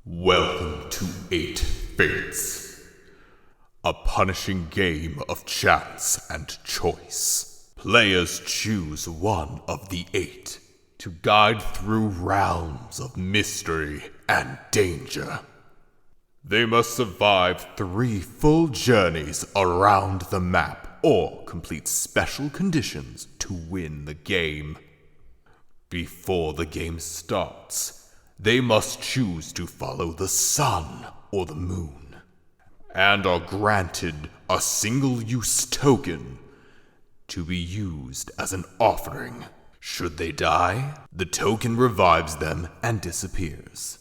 Welcome to 8 Fates, a punishing game of chance and choice. Players choose one of the 8 to guide through realms of mystery and danger. They must survive 3 full journeys around the map or complete special conditions to win the game. Before the game starts, they must choose to follow the sun or the moon, and are granted a single-use token to be used as an offering. Should they die, the token revives them and disappears.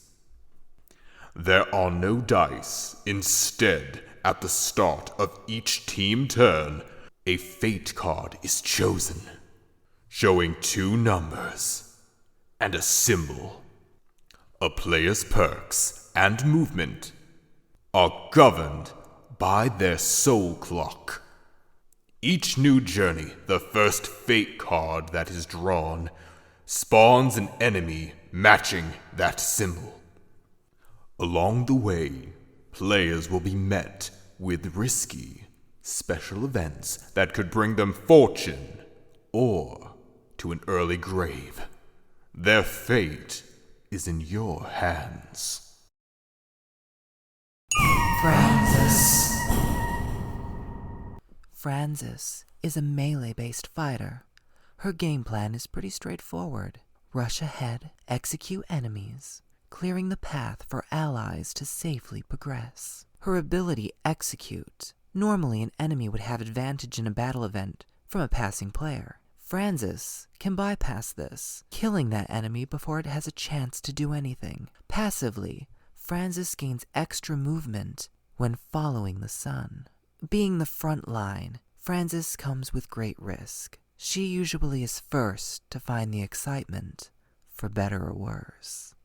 There are no dice. Instead, at the start of each team turn, a fate card is chosen, showing 2 numbers and a symbol. A player's perks and movement are governed by their soul clock. Each new journey, the first fate card that is drawn spawns an enemy matching that symbol. Along the way, players will be met with risky special events that could bring them fortune or to an early grave. Their fate is in your hands. Francis is a melee-based fighter. Her game plan is pretty straightforward. Rush ahead, execute enemies, clearing the path for allies to safely progress. Her ability Execute. Normally an enemy would have advantage in a battle event from a passing player. Francis can bypass this, killing that enemy before it has a chance to do anything. Passively, Francis gains extra movement when following the sun. Being the front line, Francis comes with great risk. She usually is first to find the excitement, for better or worse.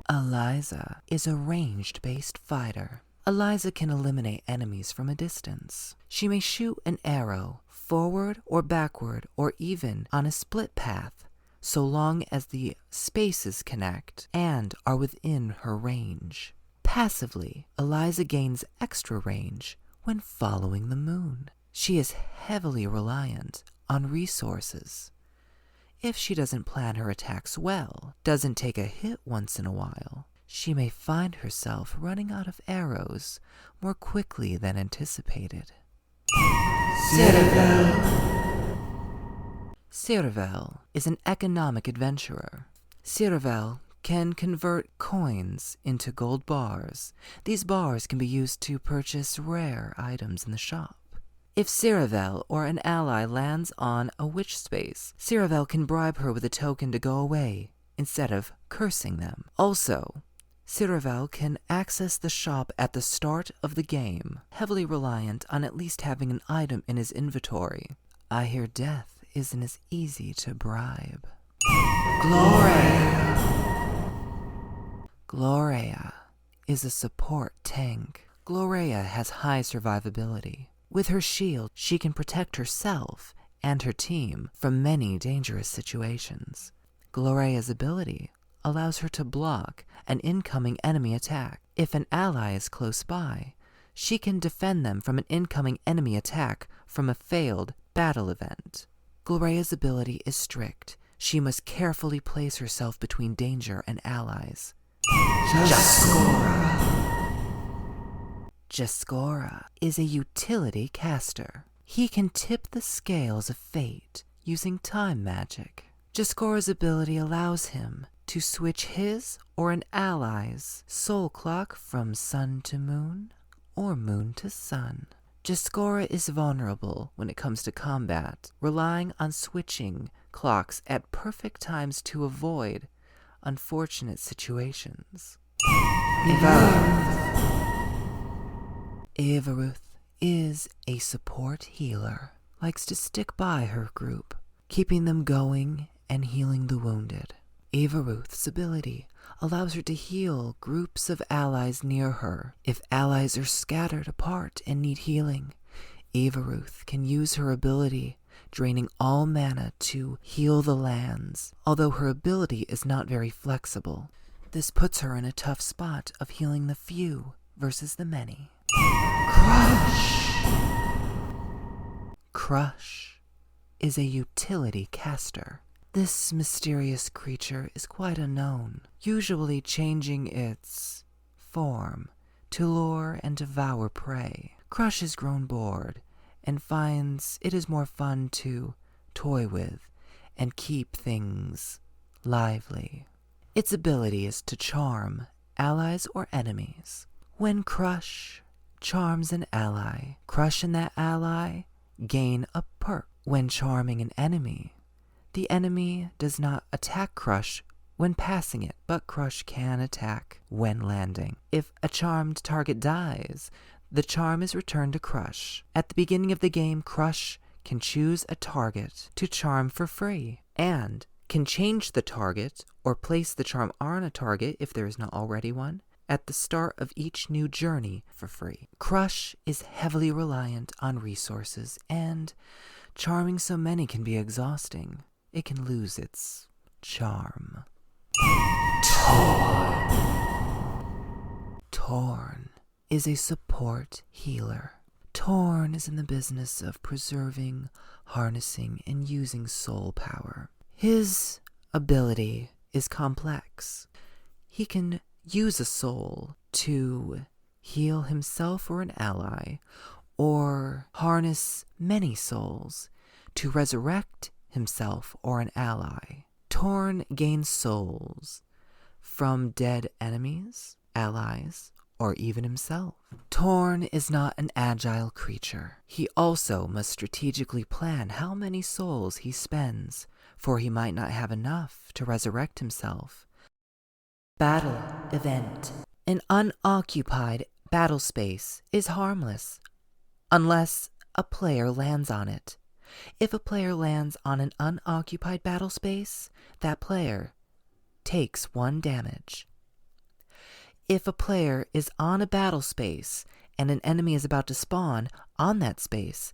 Eliza is a ranged-based fighter. Eliza can eliminate enemies from a distance. She may shoot an arrow forward or backward or even on a split path, so long as the spaces connect and are within her range. Passively, Eliza gains extra range when following the moon. She is heavily reliant on resources. If she doesn't plan her attacks well, doesn't take a hit once in a while, she may find herself running out of arrows more quickly than anticipated. Ciravel is an economic adventurer. Ciravel can convert coins into gold bars. These bars can be used to purchase rare items in the shop. If Ciravel or an ally lands on a witch space, Ciravel can bribe her with a token to go away instead of cursing them. Also, Ciravel can access the shop at the start of the game, heavily reliant on at least having an item in his inventory. I hear death isn't as easy to bribe. Gloria is a support tank. Gloria has high survivability. With her shield, she can protect herself and her team from many dangerous situations. Gloria's ability allows her to block an incoming enemy attack. If an ally is close by, she can defend them from an incoming enemy attack from a failed battle event. Gloria's ability is strict. She must carefully place herself between danger and allies. Jaskora is a utility caster. He can tip the scales of fate using time magic. Jaskora's ability allows him to switch his or an ally's soul clock from sun to moon or moon to sun. Jaskora is vulnerable when it comes to combat, relying on switching clocks at perfect times to avoid unfortunate situations. Ivaruth is a support healer, likes to stick by her group, keeping them going and healing the wounded. Ivaruth's ability allows her to heal groups of allies near her. If allies are scattered apart and need healing, Ivaruth can use her ability draining all mana to heal the lands, although her ability is not very flexible. This puts her in a tough spot of healing the few versus the many. Crush! Crush is a utility caster. This mysterious creature is quite unknown, usually changing its form to lure and devour prey. Crush has grown bored and finds it is more fun to toy with and keep things lively. Its ability is to charm allies or enemies. When Crush charms an ally, Crush and that ally gain a perk. When charming an enemy, the enemy does not attack Crush when passing it, but Crush can attack when landing. If a charmed target dies, the charm is returned to Crush. At the beginning of the game, Crush can choose a target to charm for free, and can change the target or place the charm on a target if there is not already one at the start of each new journey for free. Crush is heavily reliant on resources, and charming so many can be exhausting. It can lose its charm. Torn is a support healer. Torn is in the business of preserving, harnessing, and using soul power. His ability is complex. He can use a soul to heal himself or an ally, or harness many souls to resurrect himself or an ally. Torn gains souls from dead enemies, allies, or even himself. Torn is not an agile creature. He also must strategically plan how many souls he spends, for he might not have enough to resurrect himself. Battle event. An unoccupied battle space is harmless unless a player lands on it. If a player lands on an unoccupied battle space, that player takes 1 damage. If a player is on a battle space and an enemy is about to spawn on that space,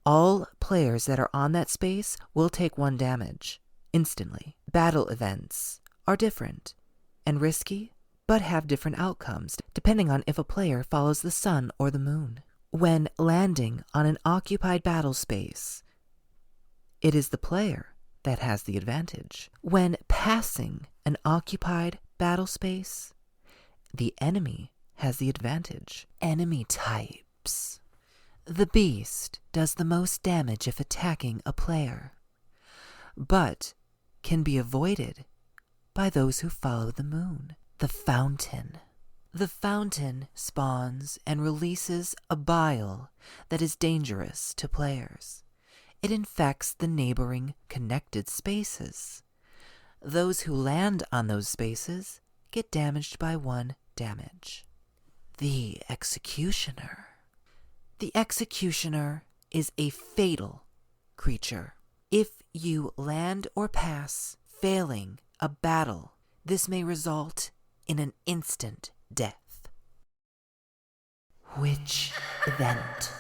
all players that are on that space will take 1 damage instantly. Battle events are different and risky, but have different outcomes depending on if a player follows the sun or the moon. When landing on an occupied battle space, it is the player that has the advantage. When passing an occupied battle space, the enemy has the advantage. Enemy types. The beast does the most damage if attacking a player, but can be avoided by those who follow the moon. The fountain. The fountain spawns and releases a bile that is dangerous to players. It infects the neighboring connected spaces. Those who land on those spaces get damaged by 1 damage. The Executioner. The Executioner is a fatal creature. If you land or pass, failing a battle, this may result in an instant death. Witch event.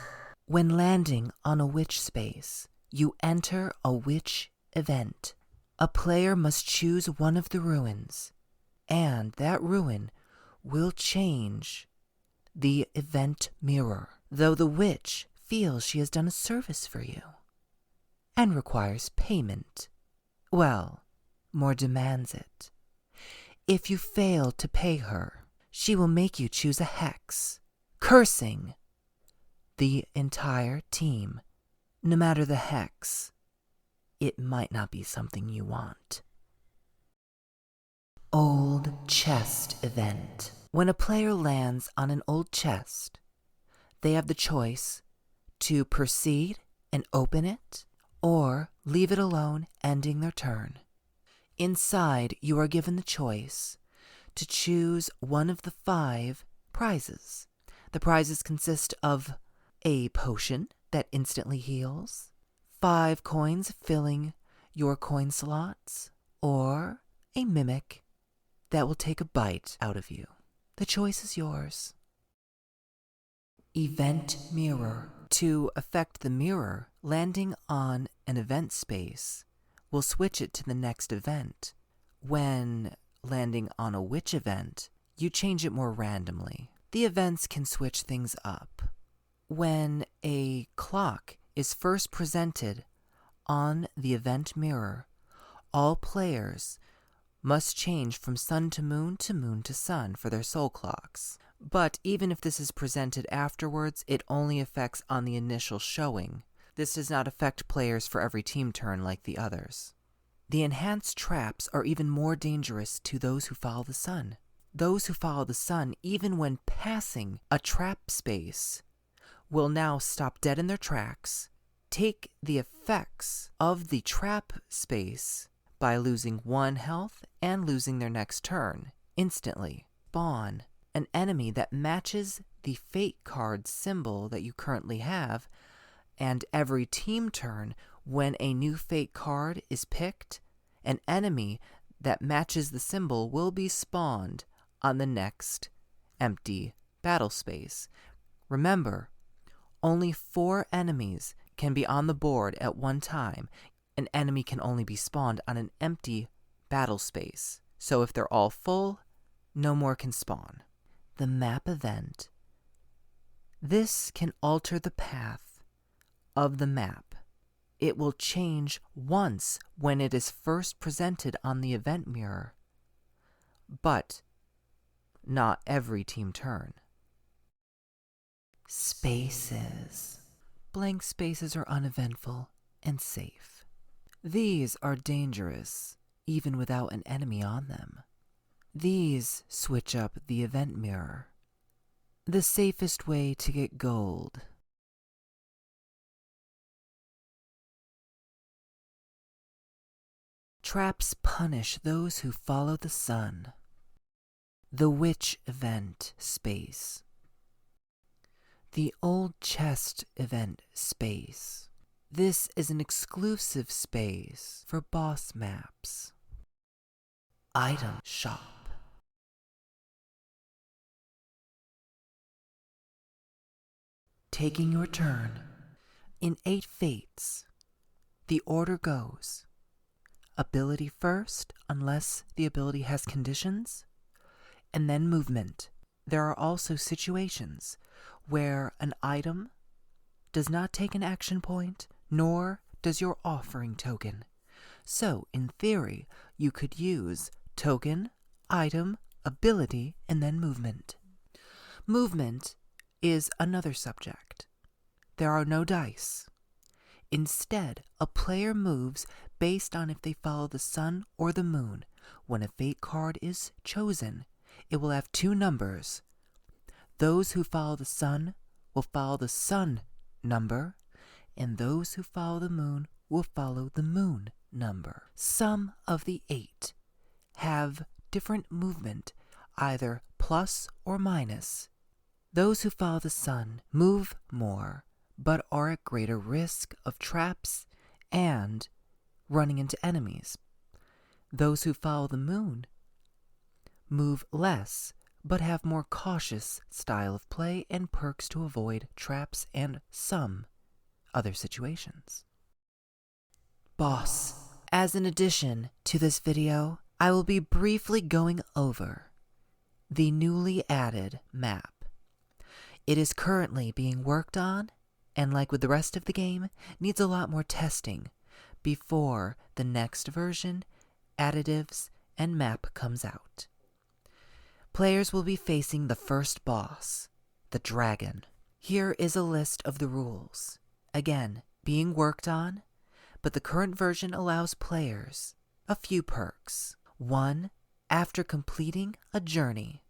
When landing on a witch space, you enter a witch event. A player must choose one of the ruins, and that ruin will change the event mirror, though the witch feels she has done a service for you and requires payment. Well, more demands it. If you fail to pay her, she will make you choose a hex, cursing the entire team. No matter the hex, it might not be something you want. Old chest event. When a player lands on an old chest, they have the choice to proceed and open it, or leave it alone, ending their turn. Inside, you are given the choice to choose one of the 5 prizes. The prizes consist of a potion that instantly heals, 5 coins filling your coin slots, or a mimic that will take a bite out of you. The choice is yours. Event mirror. To affect the mirror, landing on an event space will switch it to the next event. When landing on a witch event, you change it more randomly. The events can switch things up. When a clock is first presented on the event mirror, all players must change from sun to moon to sun for their soul clocks. But even if this is presented afterwards, it only affects on the initial showing. This does not affect players for every team turn like the others. The enhanced traps are even more dangerous to those who follow the sun. Those who follow the sun, even when passing a trap space, will now stop dead in their tracks, take the effects of the trap space by losing 1 health and losing their next turn instantly. Spawn an enemy that matches the fate card symbol that you currently have, and every team turn, when a new fate card is picked, an enemy that matches the symbol will be spawned on the next empty battle space. Remember, only 4 enemies can be on the board at one time. An enemy can only be spawned on an empty battle space. So if they're all full, no more can spawn. The map event. This can alter the path of the map. It will change once when it is first presented on the event mirror, but not every team turn. Spaces. Blank spaces are uneventful and safe. These are dangerous, even without an enemy on them. These switch up the event mirror. The safest way to get gold. Traps punish those who follow the sun. The witch event space. The old chest event space. This is an exclusive space for boss maps. Item shop. Taking your turn. In 8 fates, the order goes: ability first, unless the ability has conditions, and then movement. There are also situations where an item does not take an action point, nor does your offering token. So, in theory, you could use token, item, ability, and then movement. Movement is another subject. There are no dice. Instead, a player moves based on if they follow the sun or the moon. When a fate card is chosen, it will have 2 numbers. Those who follow the sun will follow the sun number, and those who follow the moon will follow the moon number. Some of the 8 have different movement, either plus or minus. Those who follow the sun move more, but are at greater risk of traps and running into enemies. Those who follow the moon move less, but have more cautious style of play and perks to avoid traps and some other situations. Boss. As an addition to this video, I will be briefly going over the newly added map. It is currently being worked on, and like with the rest of the game, needs a lot more testing before the next version, additives, and map comes out. Players will be facing the first boss, the dragon. Here is a list of the rules. Again, being worked on, but the current version allows players a few perks. 1. After completing a journey,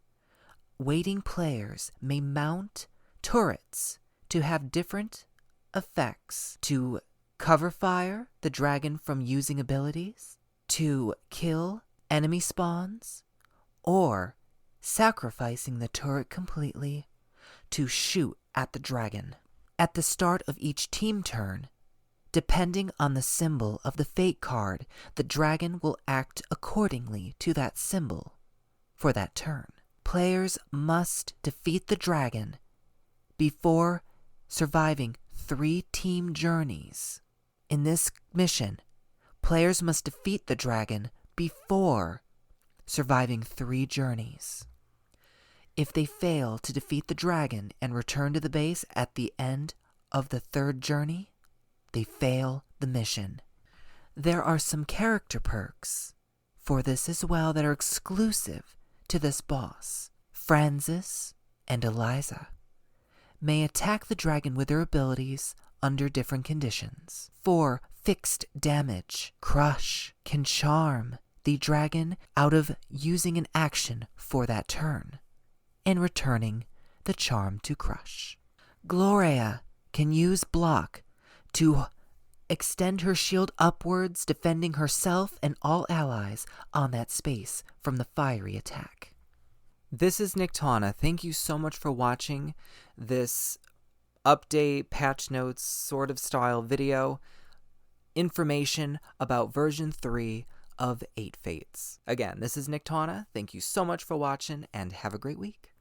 waiting players may mount turrets to have different effects: to cover fire the dragon from using abilities, to kill enemy spawns, or sacrificing the turret completely to shoot at the dragon. At the start of each team turn, depending on the symbol of the fate card, the dragon will act accordingly to that symbol for that turn. Players must defeat the dragon before surviving 3 team journeys. In this mission, players must defeat the dragon before surviving 3 journeys. If they fail to defeat the dragon and return to the base at the end of the 3rd journey, they fail the mission. There are some character perks for this as well that are exclusive to this boss. Francis and Eliza may attack the dragon with their abilities under different conditions. For fixed damage, Crush can charm the dragon out of using an action for that turn and returning the charm to Crush. Gloria can use Block to extend her shield upwards, defending herself and all allies on that space from the fiery attack. This is Niktana. Thank you so much for watching this update, patch notes, sort of style video, information about version 3 of 8 Fates. Again, this is Niktana. Thank you so much for watching and have a great week.